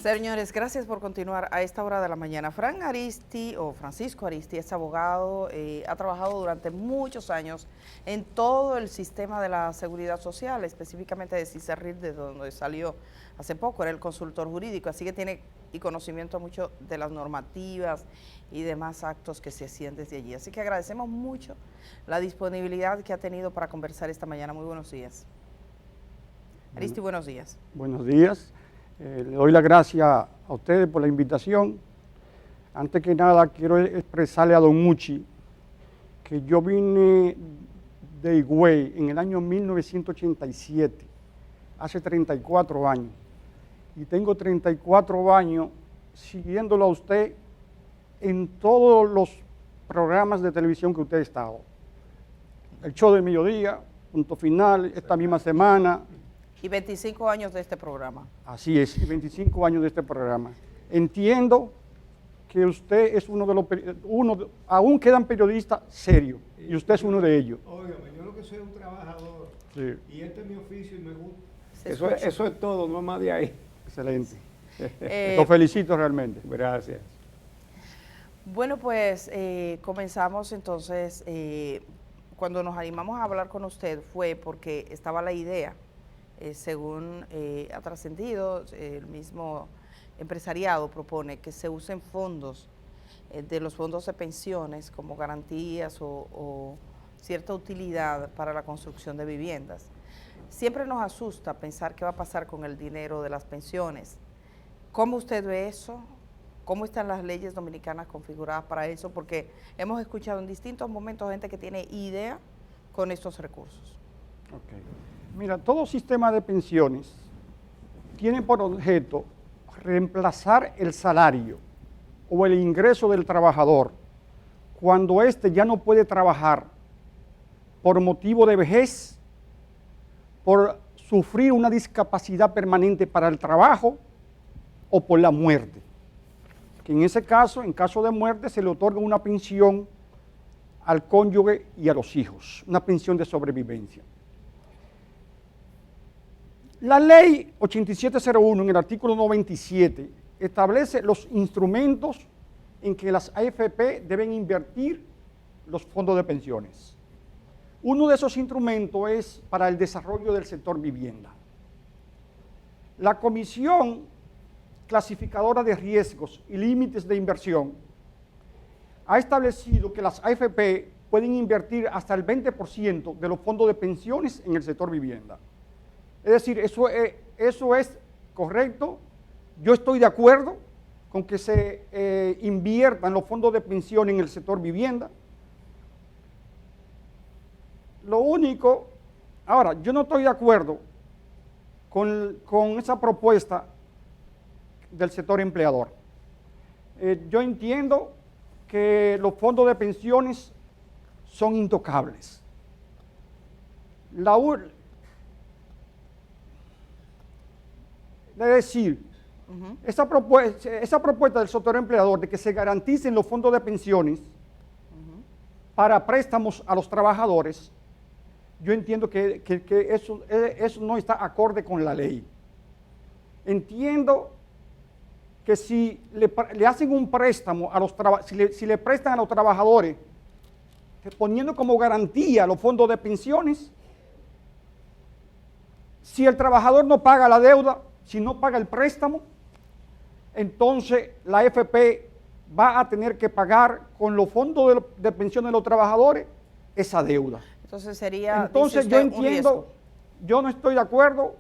Señores, gracias por continuar a esta hora de la mañana. Francisco Aristi es abogado, ha trabajado durante muchos años en todo el sistema de la seguridad social, específicamente de CICERRIL, de donde salió hace poco, era el consultor jurídico, así que tiene y conocimiento mucho de las normativas y demás actos que se hacían desde allí. Así que agradecemos mucho la disponibilidad que ha tenido para conversar esta mañana. Muy buenos días. Aristi, buenos días. Buenos días. Le doy las gracias a ustedes por la invitación. Antes que nada, quiero expresarle a don Muchi que yo vine de Higüey en el año 1987, hace 34 años, y tengo 34 años siguiéndolo a usted en todos los programas de televisión que usted ha estado. El show del mediodía, Punto Final, esta misma semana. Y 25 años de este programa. Así es, y 25 años de este programa. Entiendo que usted es aún quedan periodistas serios, y usted es uno de ellos. Óigame, yo lo que soy es un trabajador, Sí. y este es mi oficio y me gusta. Eso es todo, no más de ahí. Excelente. Lo felicito realmente. Gracias. Bueno, pues comenzamos entonces, cuando nos animamos a hablar con usted fue porque estaba la idea, según ha trascendido, el mismo empresariado propone que se usen fondos de los fondos de pensiones como garantías o cierta utilidad para la construcción de viviendas. Siempre nos asusta pensar qué va a pasar con el dinero de las pensiones. ¿Cómo usted ve eso? ¿Cómo están las leyes dominicanas configuradas para eso? Porque hemos escuchado en distintos momentos gente que tiene idea con estos recursos. Okay. Mira, todo sistema de pensiones tiene por objeto reemplazar el salario o el ingreso del trabajador cuando éste ya no puede trabajar por motivo de vejez, por sufrir una discapacidad permanente para el trabajo o por la muerte. Que en ese caso, en caso de muerte, se le otorga una pensión al cónyuge y a los hijos, una pensión de sobrevivencia. La ley 8701 en el artículo 97 establece los instrumentos en que las AFP deben invertir los fondos de pensiones. Uno de esos instrumentos es para el desarrollo del sector vivienda. La Comisión Clasificadora de Riesgos y Límites de Inversión ha establecido que las AFP pueden invertir hasta el 20% de los fondos de pensiones en el sector vivienda. Es decir, eso es correcto. Yo estoy de acuerdo con que se inviertan los fondos de pensión en el sector vivienda. Lo único, ahora, yo no estoy de acuerdo con esa propuesta del sector empleador. Yo entiendo que los fondos de pensiones son intocables. Es decir, esa propuesta del sector empleador de que se garanticen los fondos de pensiones para préstamos a los trabajadores, yo entiendo que eso no está acorde con la ley. Entiendo que si le hacen un préstamo a los si le prestan a los trabajadores, poniendo como garantía los fondos de pensiones, si el trabajador no paga la deuda, si no paga el préstamo, entonces la AFP va a tener que pagar con los fondos de pensiones de los trabajadores esa deuda. Entonces sería, entonces yo entiendo, yo no estoy de acuerdo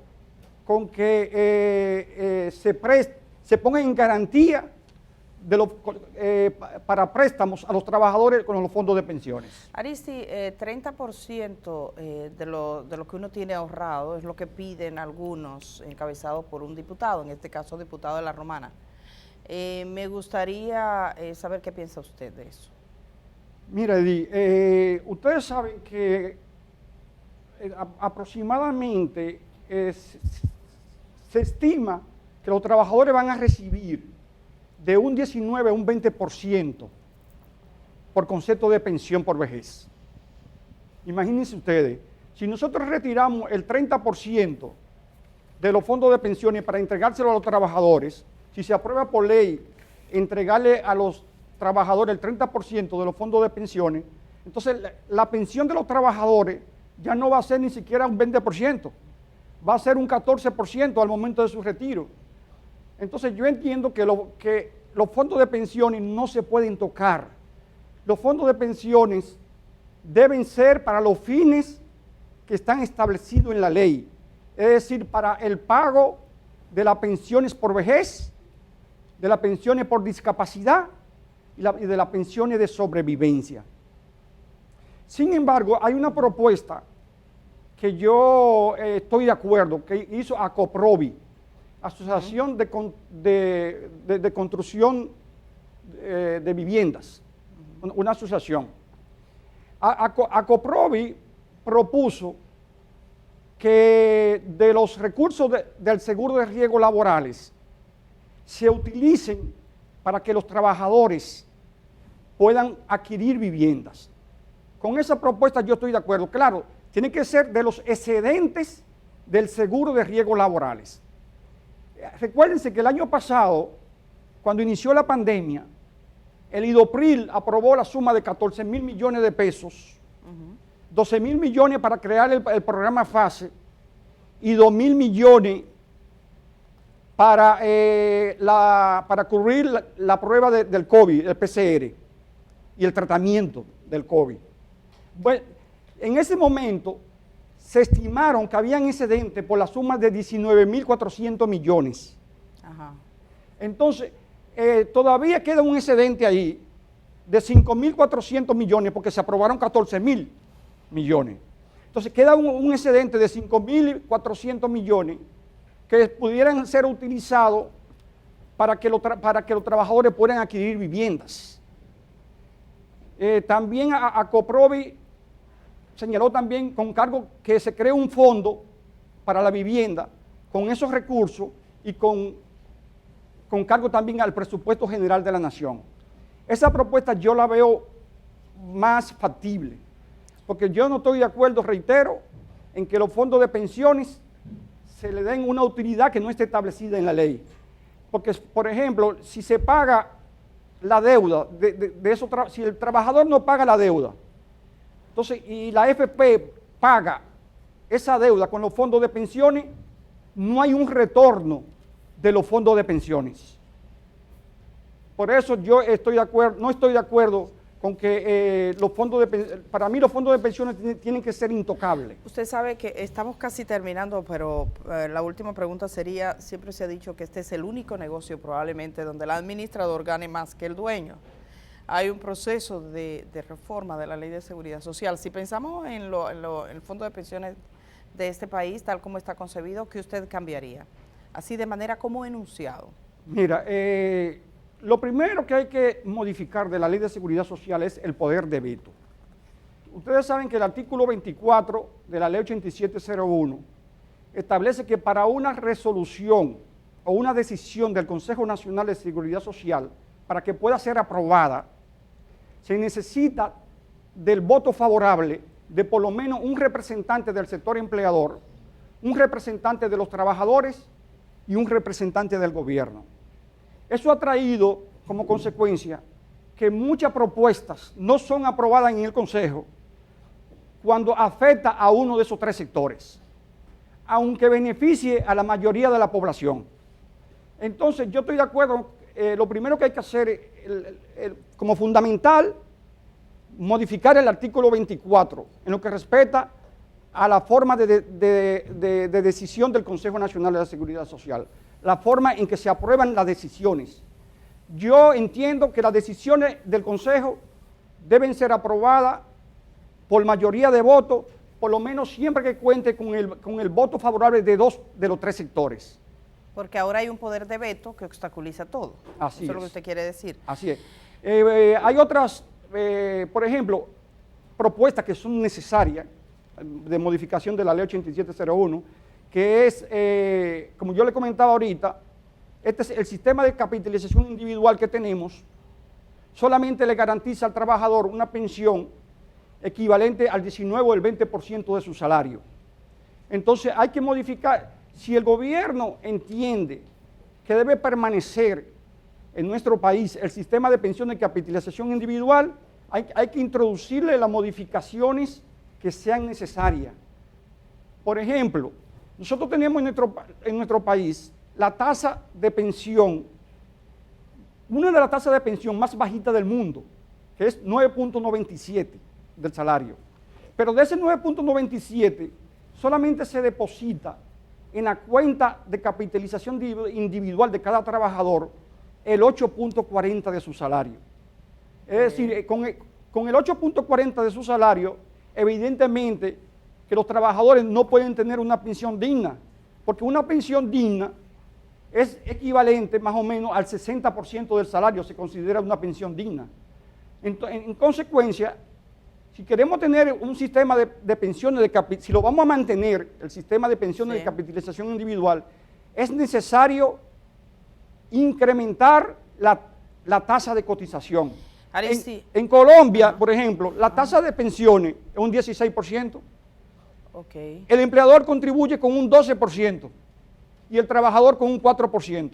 con que se ponga en garantía para préstamos a los trabajadores con los fondos de pensiones. Aristi, 30% de lo que uno tiene ahorrado es lo que piden algunos encabezados por un diputado, en este caso diputado de La Romana. Me gustaría saber qué piensa usted de eso. Mira, Edith, ustedes saben que aproximadamente se estima que los trabajadores van a recibir de un 19 a un 20% por concepto de pensión por vejez. Imagínense ustedes, si nosotros retiramos el 30% de los fondos de pensiones para entregárselo a los trabajadores, si se aprueba por ley entregarle a los trabajadores el 30% de los fondos de pensiones, entonces la pensión de los trabajadores ya no va a ser ni siquiera un 20%, va a ser un 14% al momento de su retiro. Entonces yo entiendo que los fondos de pensiones no se pueden tocar. Los fondos de pensiones deben ser para los fines que están establecidos en la ley, es decir, para el pago de las pensiones por vejez, de las pensiones por discapacidad y de las pensiones de sobrevivencia. Sin embargo, hay una propuesta que yo estoy de acuerdo, que hizo ACOPROVI, Asociación de Construcción de Viviendas, una asociación. ACOPROVI propuso que de los recursos del seguro de riesgos laborales se utilicen para que los trabajadores puedan adquirir viviendas. Con esa propuesta yo estoy de acuerdo. Claro, tiene que ser de los excedentes del seguro de riesgos laborales. Recuérdense que el año pasado, cuando inició la pandemia, el IDOPRIL aprobó la suma de 14.000 millones de pesos, 12.000 millones para crear el programa FASE y 2.000 millones para cubrir la prueba del COVID, el PCR, y el tratamiento del COVID. Bueno, en ese momento se estimaron que habían excedentes por la suma de 19.400 millones. Ajá. Entonces, todavía queda un excedente ahí de 5.400 millones porque se aprobaron 14.000 millones. Entonces, queda un excedente de 5.400 millones que pudieran ser utilizados para que los trabajadores puedan adquirir viviendas. También ACOPROVI señaló también con cargo que se cree un fondo para la vivienda con esos recursos y con cargo también al presupuesto general de la nación. Esa propuesta yo la veo más factible, porque yo no estoy de acuerdo, reitero, en que los fondos de pensiones se le den una utilidad que no esté establecida en la ley. Porque, por ejemplo, si se paga la deuda, si el trabajador no paga la deuda, entonces, y la AFP paga esa deuda con los fondos de pensiones, no hay un retorno de los fondos de pensiones. Por eso yo no estoy de acuerdo con que para mí los fondos de pensiones tienen que ser intocables. Usted sabe que estamos casi terminando, pero la última pregunta sería, siempre se ha dicho que este es el único negocio probablemente donde el administrador gane más que el dueño. Hay un proceso de reforma de la Ley de Seguridad Social. Si pensamos en el fondo de pensiones de este país, tal como está concebido, ¿qué usted cambiaría? Así de manera como enunciado. Mira, lo primero que hay que modificar de la Ley de Seguridad Social es el poder de veto. Ustedes saben que el artículo 24 de la Ley 8701 establece que para una resolución o una decisión del Consejo Nacional de Seguridad Social, para que pueda ser aprobada, se necesita del voto favorable de por lo menos un representante del sector empleador, un representante de los trabajadores y un representante del gobierno. Eso ha traído como consecuencia que muchas propuestas no son aprobadas en el Consejo cuando afecta a uno de esos tres sectores, aunque beneficie a la mayoría de la población. Entonces yo estoy de acuerdo, lo primero que hay que hacer como fundamental, modificar el artículo 24 en lo que respecta a la forma de decisión del Consejo Nacional de la Seguridad Social, la forma en que se aprueban las decisiones. Yo entiendo que las decisiones del Consejo deben ser aprobadas por mayoría de votos, por lo menos siempre que cuente con el voto favorable de dos de los tres sectores. Porque ahora hay un poder de veto que obstaculiza todo. Así Eso es lo que usted quiere decir. Así es. Hay otras, por ejemplo, propuestas que son necesarias de modificación de la Ley 8701, que es, como yo le comentaba ahorita, este es el sistema de capitalización individual que tenemos, solamente le garantiza al trabajador una pensión equivalente al 19 o el 20% de su salario. Entonces hay que modificar, si el gobierno entiende que debe permanecer en nuestro país el sistema de pensión de capitalización individual, hay que introducirle las modificaciones que sean necesarias. Por ejemplo, nosotros tenemos en nuestro país la tasa de pensión, una de las tasas de pensión más bajitas del mundo, que es 9.97 del salario. Pero de ese 9.97 solamente se deposita en la cuenta de capitalización individual de cada trabajador el 8.40 de su salario. Es decir, con el 8.40 de su salario, evidentemente que los trabajadores no pueden tener una pensión digna, porque una pensión digna es equivalente más o menos al 60% del salario, se considera una pensión digna. En consecuencia, si queremos tener un sistema de pensiones, si lo vamos a mantener, el sistema de pensiones de capitalización individual, es necesario incrementar la tasa de cotización. En Colombia, por ejemplo, la tasa de pensiones es un 16%. Okay. El empleador contribuye con un 12% y el trabajador con un 4%.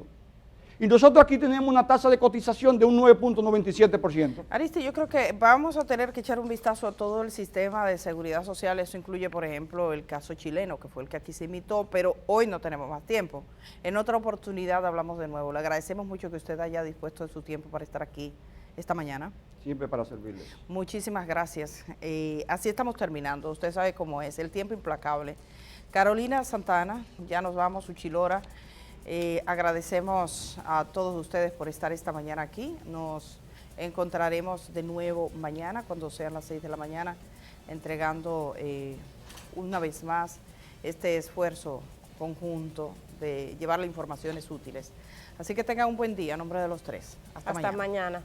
Y nosotros aquí tenemos una tasa de cotización de un 9.97%. Aristi, yo creo que vamos a tener que echar un vistazo a todo el sistema de seguridad social. Eso incluye, por ejemplo, el caso chileno, que fue el que aquí se imitó, pero hoy no tenemos más tiempo. En otra oportunidad hablamos de nuevo. Le agradecemos mucho que usted haya dispuesto de su tiempo para estar aquí esta mañana. Siempre para servirle. Muchísimas gracias. Así estamos terminando. Usted sabe cómo es, el tiempo implacable. Carolina Santana, ya nos vamos, Uchilora. Agradecemos a todos ustedes por estar esta mañana aquí. Nos encontraremos de nuevo mañana cuando sean las 6 de la mañana, entregando una vez más este esfuerzo conjunto de llevarle informaciones útiles. Así que tengan un buen día, en nombre de los tres. Hasta mañana. Hasta mañana.